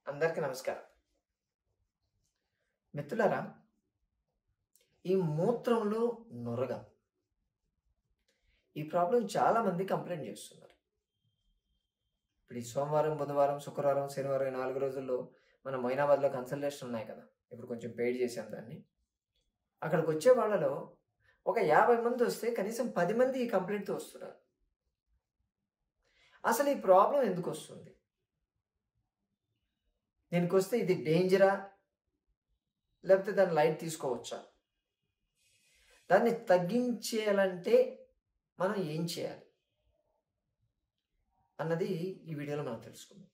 అందరికీ నమస్కారం. మిత్రులారా, ఈ మూత్రంలో నురగ ఈ ప్రాబ్లం చాలా మంది కంప్లైంట్ చేస్తున్నారు. ఇప్పుడు ఈ సోమవారం, బుధవారం, శుక్రవారం, శనివారం 4 రోజుల్లో మన మొయినాబాద్‌లో కన్సల్టేషన్ ఉన్నాయి కదా! ఇప్పుడు కొంచెం పెయిడ్ చేశాం దాన్ని. అక్కడికి వచ్చే వాళ్ళలో ఒక 50 మంది వస్తే కనీసం 10 మంది ఈ కంప్లైంట్‌తో వస్తున్నారు. అసలు ఈ ప్రాబ్లం ఎందుకు వస్తుంది? దీనికొస్తే ఇది డేంజరా? లేకపోతే దాన్ని లైట్ తీసుకోవచ్చా? దాన్ని తగ్గించేయాలంటే మనం ఏం చేయాలి? అన్నది ఈ వీడియోలో మనం తెలుసుకుందాం.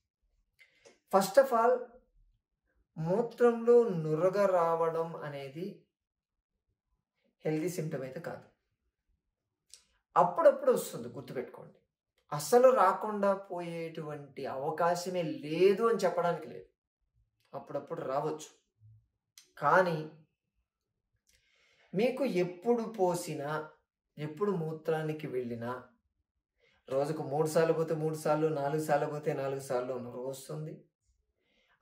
ఫస్ట్ ఆఫ్ ఆల్, మూత్రంలో నురగ రావడం అనేది హెల్తీ సింప్టమ్ అయితే కాదు. అప్పుడప్పుడు వస్తుంది, గుర్తుపెట్టుకోండి. అసలు రాకుండా పోయేటువంటి అవకాశమే లేదు అని చెప్పడానికి లేదు. అప్పుడప్పుడు రావచ్చు. కానీ మీకు ఎప్పుడు పోసినా, ఎప్పుడు మూత్రానికి వెళ్ళినా, రోజుకు 3 సార్లు పోతే 3 సార్లు, 4 సార్లు పోతే 4 సార్లు నురగ వస్తుంది.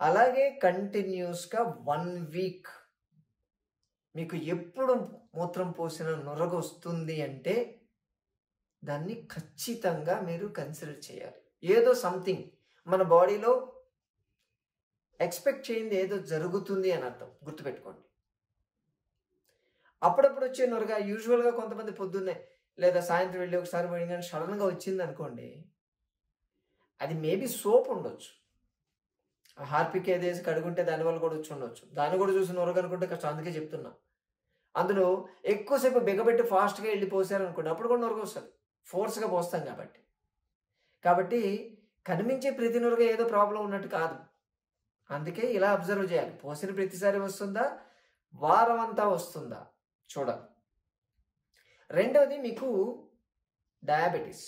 అలాగే కంటిన్యూస్గా 1 వీక్ మీకు ఎప్పుడు మూత్రం పోసిన నురగ వస్తుంది అంటే దాన్ని ఖచ్చితంగా మీరు కన్సిడర్ చేయాలి. ఏదో సంథింగ్ మన బాడీలో ఎక్స్పెక్ట్ చేయింది ఏదో జరుగుతుంది అని అర్థం, గుర్తుపెట్టుకోండి. అప్పుడప్పుడు వచ్చే నురగ యూజువల్గా కొంతమంది పొద్దున్నే లేదా సాయంత్రం వెళ్ళి ఒకసారి పోయిన కానీ సడన్గా వచ్చింది అనుకోండి, అది మేబీ సోప్ ఉండొచ్చు. హార్పిక్ ఏదేసి కడుగుంటే దానివల్ల కూడా వచ్చి ఉండొచ్చు. దాన్ని కూడా చూసి నురగ అనుకుంటే కష్టం, అందుకే చెప్తున్నా. అందులో ఎక్కువసేపు బిగబెట్టి ఫాస్ట్గా వెళ్ళి పోసారనుకోండి, అప్పుడు కూడా నురగ వస్తుంది. ఫోర్స్గా పోస్తాం కాబట్టి కనిపించే ప్రతి నురగ ఏదో ప్రాబ్లం ఉన్నట్టు కాదు. అందుకే ఇలా అబ్జర్వ్ చేయాలి. పోసిన ప్రతిసారి వస్తుందా, వారం అంతా వస్తుందా చూడాలి. రెండవది, మీకు డయాబెటీస్,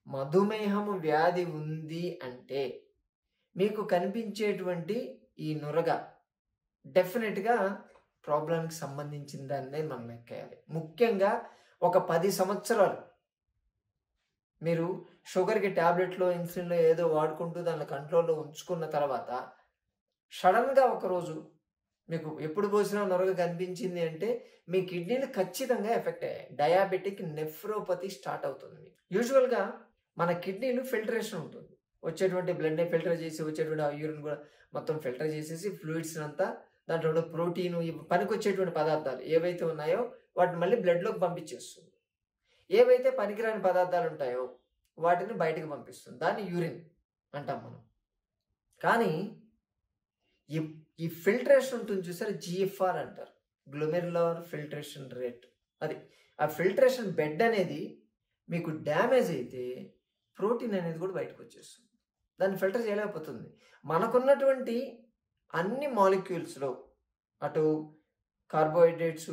మధుమేహము వ్యాధి ఉంది అంటే మీకు కనిపించేటువంటి ఈ నురగ డెఫినెట్గా ప్రాబ్లంకి సంబంధించిన దాన్నే మనం లెక్కేయాలి. ముఖ్యంగా ఒక 10 సంవత్సరాలు మీరు షుగర్కి ట్యాబ్లెట్లో, ఇన్సులిన్లో ఏదో వాడుకుంటూ దాన్ని కంట్రోల్లో ఉంచుకున్న తర్వాత సడన్గా ఒకరోజు మీకు ఎప్పుడు పోసినా నురగ కనిపించింది అంటే మీ కిడ్నీలు ఖచ్చితంగా ఎఫెక్ట్ అయ్యాయి. డయాబెటిక్ నెఫ్రోపతి స్టార్ట్ అవుతుంది. యూజువల్గా మన కిడ్నీలు ఫిల్టరేషన్ ఉంటుంది. వచ్చేటువంటి బ్లడ్ని ఫిల్టర్ చేసి, వచ్చేటువంటి ఆ యూరిన్ కూడా మొత్తం ఫిల్టర్ చేసేసి ఫ్లూయిడ్స్ అంతా, దాంట్లో ప్రోటీను, పనికొచ్చేటువంటి పదార్థాలు ఏవైతే ఉన్నాయో వాటిని మళ్ళీ బ్లడ్లోకి పంపించేస్తుంది. ఏవైతే పనికిరాని పదార్థాలు ఉంటాయో వాటిని బయటకు పంపిస్తుంది. దాన్ని యూరిన్ అంటాం మనం. కానీ ఈ ఫిల్టరేషన్ ఉంటుంది చూసారు, GFR అంటారు, గ్లోమెరులర్ ఫిల్టరేషన్ రేట్. అది ఆ ఫిల్టరేషన్ బెడ్ అనేది మీకు డ్యామేజ్ అయితే ప్రోటీన్ అనేది కూడా బయటకు వచ్చేస్తుంది. దాన్ని ఫిల్టర్ చేయలేకపోతుంది. మనకున్నటువంటి అన్ని మాలిక్యూల్స్లో అటు కార్బోహైడ్రేట్స్,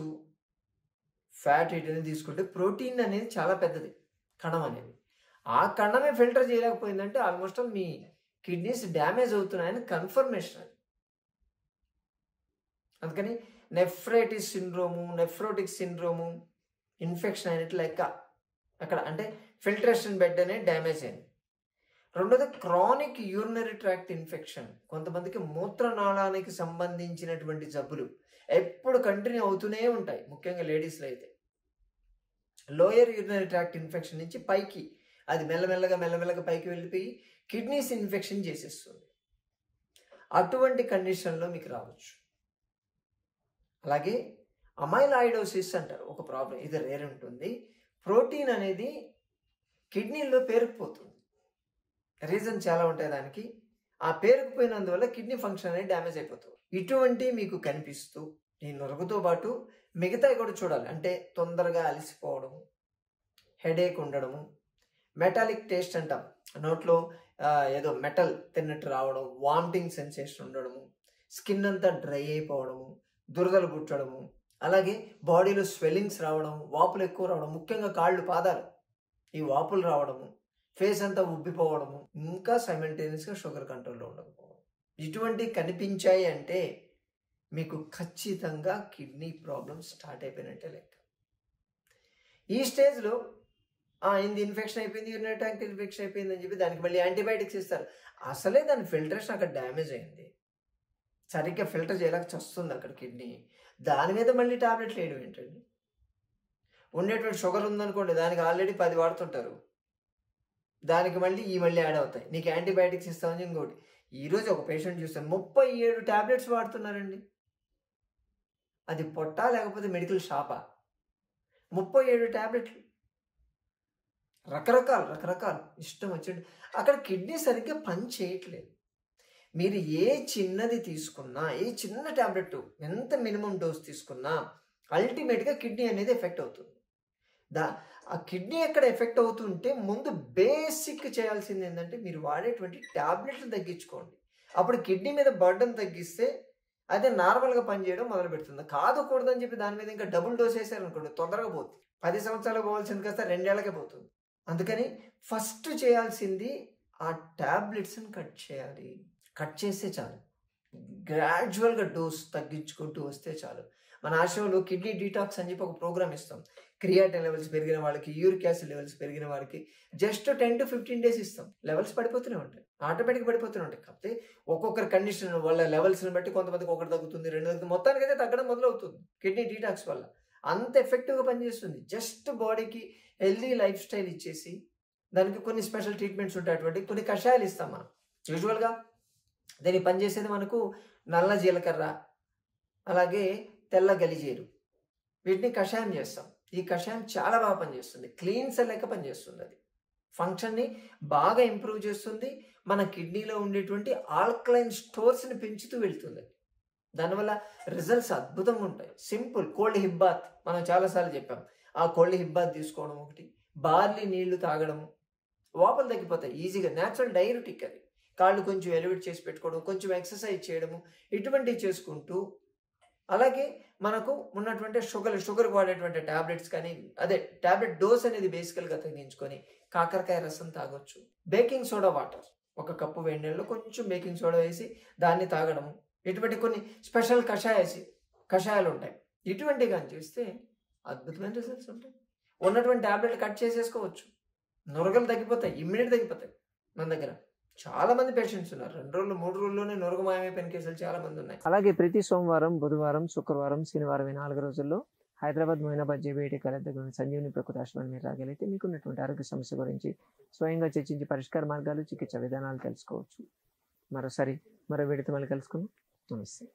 ఫ్యాట్ అనేది తీసుకుంటే ప్రోటీన్ అనేది చాలా పెద్దది కణం అనేది. ఆ కణమే ఫిల్టర్ చేయలేకపోయిందంటే ఆల్మోస్ట్ మీ కిడ్నీస్ డ్యామేజ్ అవుతున్నాయని కన్ఫర్మేషన్ అది. అందుకని నెఫ్రోటిక్ సిండ్రోము ఇన్ఫెక్షన్ అయినట్లు లెక్క అక్కడ, అంటే ఫిల్టరేషన్ బెడ్ అనేది డ్యామేజ్ అయింది. రెండోది క్రానిక్ యూరినరీ ట్రాక్ట్ ఇన్ఫెక్షన్. కొంతమందికి మూత్రనాళానికి సంబంధించినటువంటి జబ్బులు ఎప్పుడు కంటిన్యూ అవుతూనే ఉంటాయి, ముఖ్యంగా లేడీస్లో అయితే. లోయర్ యూరినరీ ట్రాక్ట్ ఇన్ఫెక్షన్ నుంచి పైకి అది మెల్లమెల్లగా పైకి వెళ్ళిపోయి కిడ్నీస్ ఇన్ఫెక్షన్ చేసేస్తుంది. అటువంటి కండిషన్లో మీకు రావచ్చు. అలాగే అమైలాయిడోసిస్ అంటారు, ఒక ప్రాబ్లం. ఇది రేర్ ఉంటుంది. ప్రోటీన్ అనేది కిడ్నీలో పేరుకుపోతుంది. రీజన్ చాలా ఉంటాయి దానికి. ఆ పేరుకుపోయినందువల్ల కిడ్నీ ఫంక్షన్ అనేది డ్యామేజ్ అయిపోతుంది. ఇటువంటి మీకు కనిపిస్తూ ఈ నురగతో పాటు మిగతావి కూడా చూడాలి. అంటే తొందరగా అలసిపోవడము, హెడేక్ ఉండడము, మెటాలిక్ టేస్ట్ అంటాం, నోట్లో ఏదో మెటల్ తిన్నట్టు రావడం, వామిటింగ్ సెన్సేషన్ ఉండడము, స్కిన్ అంతా డ్రై అయిపోవడము, దురదలు పుట్టడము, అలాగే బాడీలో స్వెల్లింగ్స్ రావడం, వాపులు ఎక్కువ రావడం, ముఖ్యంగా కాళ్ళు, పాదాలు ఈ వాపులు రావడము, ఫేస్ అంతా ఉబ్బిపోవడము, ఇంకా సైమల్టేనియస్గా షుగర్ కంట్రోల్లో ఉండకపోవడం. ఇటువంటి కనిపించాయి అంటే మీకు ఖచ్చితంగా కిడ్నీ ప్రాబ్లమ్ స్టార్ట్ అయిపోయినట్టే లెక్క. ఈ స్టేజ్లో అయింది, ఇన్ఫెక్షన్ అయిపోయింది, యూరినరీ ట్యాంక్ ఇన్ఫెక్షన్ అయిపోయింది అని చెప్పి దానికి మళ్ళీ యాంటీబయాటిక్స్ ఇస్తారు. అసలే దాని ఫిల్టరేషన్ అక్కడ డ్యామేజ్ అయింది, సరిగ్గా ఫిల్టర్ చేయలేక చస్తుంది అక్కడ కిడ్నీ. దాని మీద మళ్ళీ టాబ్లెట్లు వేయడం ఏంటండి? ఉండేటువంటి షుగర్ ఉందనుకోండి, దానికి ఆల్రెడీ 10 వాడుతుంటారు, దానికి మళ్ళీ యాడ్ అవుతాయి. నీకు యాంటీబయాటిక్స్ ఇస్తామని ఇంకోటి. ఈరోజు ఒక పేషెంట్ చూస్తాను 37 టాబ్లెట్స్ వాడుతున్నారండి. అది పొట్టా లేకపోతే మెడికల్ షాపా? 37 టాబ్లెట్లు, రకరకాలు ఇష్టం వచ్చింది. అక్కడ కిడ్నీ సరిగ్గా పని చేయట్లేదు. మీరు ఏ చిన్నది తీసుకున్నా, ఏ చిన్న టాబ్లెట్ ఎంత మినిమం డోస్ తీసుకున్నా అల్టిమేట్గా కిడ్నీ అనేది ఎఫెక్ట్ అవుతుంది. ఆ కిడ్నీ ఎక్కడ ఎఫెక్ట్ అవుతుంటే ముందు బేసిక్ చేయాల్సింది ఏంటంటే మీరు వాడేటువంటి టాబ్లెట్లు తగ్గించుకోండి. అప్పుడు కిడ్నీ మీద బర్డన్ తగ్గిస్తే అదే నార్మల్గా పనిచేయడం మొదలు పెడుతుంది. కాదుకూడదని చెప్పి దాని మీద ఇంకా డబుల్ డోస్ వేసారనుకోండి, తొందరగా పోతుంది. 10 సంవత్సరాలు పోవాల్సింది కాస్త 2 ఏళ్లకే పోతుంది. అందుకని ఫస్ట్ చేయాల్సింది ఆ టాబ్లెట్స్ని కట్ చేయాలి. కట్ చేస్తే చాలు, గ్రాడ్యువల్గా డోస్ తగ్గించుకుంటూ వస్తే చాలు. మన ఆశ్రమంలో కిడ్నీ డీటాక్స్ అని చెప్పి ఒక ప్రోగ్రామ్ ఇస్తాం. క్రియాటిన్ లెవెల్స్ పెరిగిన వాళ్ళకి, యూరిక్ యాసిడ్ లెవెల్స్ పెరిగిన వాళ్ళకి జస్ట్ 10 to 15 days ఇస్తాం. లెవెల్స్ పడిపోతూనే ఉంటాయి, ఆటోమేటిక్గా పడిపోతూనే ఉంటాయి. కాకపోతే ఒక్కొక్కరి కండిషన్ వాళ్ళ లెవెల్స్ని బట్టి కొంతమందికి 1 తగ్గుతుంది, 2 తగ్గుతుంది, మొత్తానికైతే తగ్గడం మొదలవుతుంది. కిడ్నీ డీటాక్స్ వల్ల అంత ఎఫెక్టివ్గా పనిచేస్తుంది. జస్ట్ బాడీకి హెల్దీ లైఫ్ స్టైల్ ఇచ్చేసి దానికి కొన్ని స్పెషల్ ట్రీట్మెంట్స్ ఉంటాయి, అటువంటి కొన్ని కషాయాలు ఇస్తాం మనం. యూజువల్గా దీన్ని పనిచేసేది మనకు నల్ల జీలకర్ర, అలాగే తెల్ల గలిజేరు, వీటిని కషాయం చేస్తాం. ఈ కషాయం చాలా బాగా పనిచేస్తుంది, క్లీన్సర్ లెక్క పనిచేస్తుంది. అది ఫంక్షన్ని బాగా ఇంప్రూవ్ చేస్తుంది. మన కిడ్నీలో ఉండేటువంటి ఆల్కలైన్ స్టోర్స్ని పెంచుతూ వెళ్తుంది. దానివల్ల రిజల్ట్స్ అద్భుతంగా ఉంటాయి. సింపుల్ కోల్డ్ హిప్ బాత్ మనం చాలాసార్లు చెప్పాం. ఆ కోల్డ్ హిప్ బాత్ తీసుకోవడం ఒకటి, బార్లీ నీళ్లు తాగడము, వాపులు తగ్గిపోతాయి ఈజీగా. న్యాచురల్ డైరెటిక్ అది. కాళ్ళు కొంచెం ఎలివేట్ చేసి పెట్టుకోవడం, కొంచెం ఎక్సర్సైజ్ చేయడము, ఇటువంటివి చేసుకుంటూ, అలాగే మనకు ఉన్నటువంటి షుగర్కి వాడేటువంటి టాబ్లెట్స్ కానీ, అదే టాబ్లెట్ డోస్ అనేది బేసికల్గా తగ్గించుకొని కాకరకాయ రసం తాగొచ్చు. బేకింగ్ సోడా వాటర్, 1 కప్పు వేడి నీళ్ళలో కొంచెం బేకింగ్ సోడా వేసి దాన్ని తాగడము, ఇటువంటి కొన్ని స్పెషల్ కషాయాలు ఉంటాయి. ఇటువంటివి కానీ చేస్తే అద్భుతమైన రిజల్ట్స్ ఉంటాయి. ఉన్నటువంటి టాబ్లెట్ కట్ చేసేసుకోవచ్చు, నురగలు తగ్గిపోతాయి, ఇమ్మీడియట్ తగ్గిపోతాయి. మన దగ్గర చాలా మంది పేషెంట్స్ ఉన్నారు, 2 రోజులు 3 రోజుల్లోనే నురగ మాయమైపోయిన కేసులు చాలా మంది ఉన్నాయి. అలాగే ప్రతి సోమవారం, బుధవారం, శుక్రవారం, శనివారం ఈ 4 రోజుల్లో హైదరాబాద్, మొయినాబాద్ జేబీఐటీ కాలేజ్ దగ్గర సంజీవని ప్రకృతి ఆశ్రమాన్ని మీరు రాగలిగితే మీకున్నటువంటి ఆరోగ్య సమస్య గురించి స్వయంగా చర్చించి పరిష్కార మార్గాలు, చికిత్స విధానాలు తెలుసుకోవచ్చు. మరో వీడియోతో మళ్ళీ కలుసుకుందాం. నమస్తే.